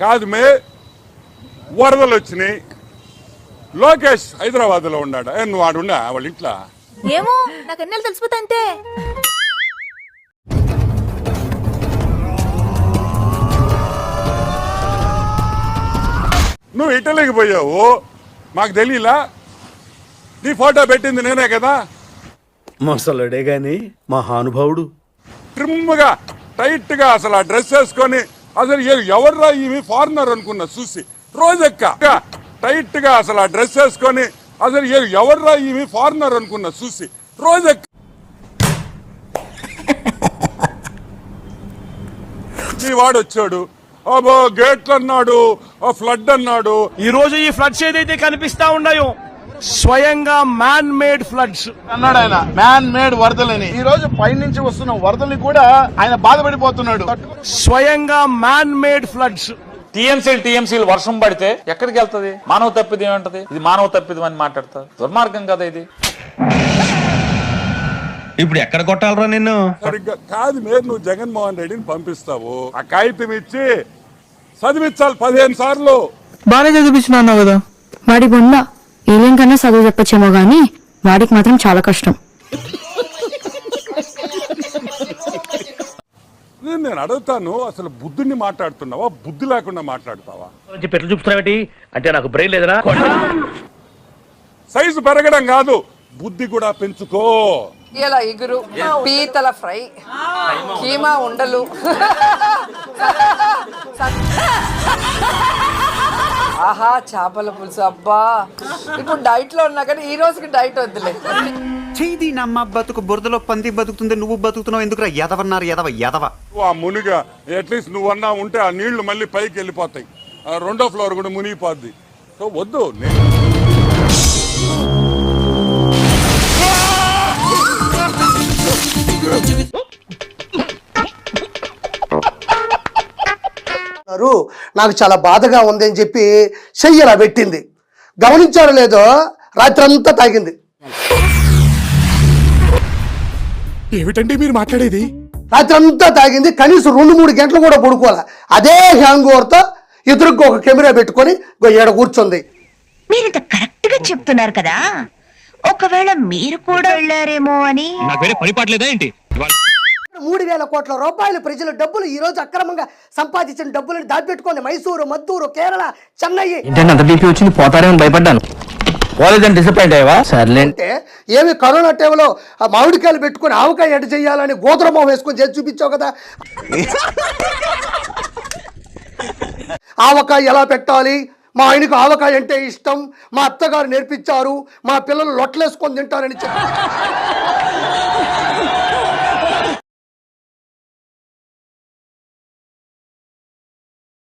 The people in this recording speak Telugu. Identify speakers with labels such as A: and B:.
A: కాదు మే వరదలు వచ్చినాయి. లోకేష్ హైదరాబాద్ లో ఉన్నాడు. నువ్వు ఆడున్నా వాళ్ళ ఇంట్లో?
B: ఏమో నాకు అన్నీ తెలిసిపోతా అంతే.
A: నువ్వు ఇటలీకి పోయావు, మాకు తెలియలా? నీ ఫోటో పెట్టింది నేనే కదా.
C: మొసలుడే గాని మహానుభావుడు.
A: ట్రిమ్గా టైట్ గా అసలు ఆ డ్రెస్ వేసుకొని అసలు ఎవర్రా ఇవి ఫారినర్ అనుకున్నా చూసి. రోజెక్క టైట్ గా అసలు ఆ డ్రెస్ వేసుకొని అసలు ఎవర్రా ఇవి ఫారినర్ అనుకున్నా చూసి. రోజెక్క నీ వాడు వచ్చాడు, అబ్బో గేట్లు అన్నాడు, ఫ్లడ్ అన్నాడు.
D: ఈ రోజు ఈ ఫ్లడ్స్ ఏదైతే కనిపిస్తా ఉన్నాయో స్వయంగా మ్యాన్ మేడ్ ఫ్లడ్స్
E: అన్నాడు ఆయన. మ్యాన్ మేడ్ వరదలని. ఈ రోజు పైనుంచి వస్తున్న వరదల్ని కూడా ఆయన బాధపడిపోతున్నాడు.
D: స్వయంగా మ్యాన్ మేడ్ ఫ్లడ్స్.
F: టీఎంసీలు వర్షం పడితే ఎక్కడికి వెళ్తది? మానవ తప్పిదం ఏమంటది? ఇది మానవ తప్పిదం అని మాట్లాడతారు. దుర్మార్గం కదా ఇది.
G: ఇప్పుడు ఎక్కడ కొట్టాలరా నిన్ను?
A: సరిగ్గా కాదు మీరు, నువ్వు జగన్మోహన్ రెడ్డిని పంపిస్తావు, ఆ కాగితం ఇచ్చి చదివించాలి 15 సార్లు.
H: బాగా చదివించిన కదా.
I: వాడి బొంద ఏలేం కన్నా చదువు చెప్పచ్చేమో గానీ వాడికి మాత్రం చాలా కష్టం.
A: నేను అడుగుతాను, అసలు బుద్ధుని మాట్లాడుతున్నావా, బుద్ధి లేకుండా మాట్లాడతావా?
D: పెట్లు చూపుతున్నావేటి అంటే నాకు బ్రెయిన్ లేదనా?
A: సైజు పెరగడం కాదు, బుద్ధి కూడా పెంచుకో.
J: ఇలా ఇగురు, పీతల ఫ్రై, కీమా ఉండలు, ఆహా చేపల పులుసు. అబ్బా ఇప్పుడు డైట్ లో ఉన్నా కానీ ఈ రోజుకి డైట్ వద్దులే.
K: చేయి నమ్మ బతుకు బురదలో పంది బతుకుతుంది, నువ్వు బతుకుతున్నావు ఎందుకురా? ఎదవన్నారు ఎదవ.
A: ఆ మునిగా అట్లీస్ట్ నువ్వన్నా ఉంటే ఆ నీళ్లు మళ్ళీ పైకి వెళ్ళిపోతాయి, రెండో ఫ్లోర్ కూడా మునిగిపోద్ది. సో వద్దు.
H: నాకు చాలా బాధగా ఉంది అని చెప్పి చెయ్యలా పెట్టింది. గమనించారో లేదో, రాత్రంతా తాగింది.
A: ఏమిటండి మీరు మాట్లాడేది?
H: రాత్రంతా తాగింది, కనీసం 2-3 గంటలు కూడా పడుకోవాలి. అదే హ్యాంగ్ ఓవర్తో ఎదురుగా ఒక కెమెరా పెట్టుకొని ఏడ కూర్చుంది.
B: మీరు కరెక్ట్ గా చెప్తున్నారు కదా, ఒకవేళ మీరు కూడా వెళ్ళారేమో అని.
G: నాకు వేరే పరిపాట్లేదా ఏంటి?
H: 3,000 కోట్ల రూపాయలు ప్రజల డబ్బులు ఈ రోజు అక్రమంగా సంపాదించిన డబ్బులను దాచిపెట్టుకుంది మైసూరు, మద్దూరు, కేరళ, చెన్నై.
C: వచ్చింది పోతారేమని భయపడ్డాను. పోలేదని డిసప్పాయింట్ అయ్యవా? సర్లే.
H: అంటే ఏమి కరోనా టైంలో ఆ మామిడికాయలు పెట్టుకుని ఆవకాయ ఎడ చేయాలని గోత్రమోహం వేసుకొని చేసి చూపించావు కదా. ఆవకాయ ఎలా పెట్టాలి, మా ఆయనకు ఆవకాయ అంటే ఇష్టం, మా అత్తగారు నేర్పించారు, మా పిల్లలు లొట్టలేసుకొని తింటారని చెప్పి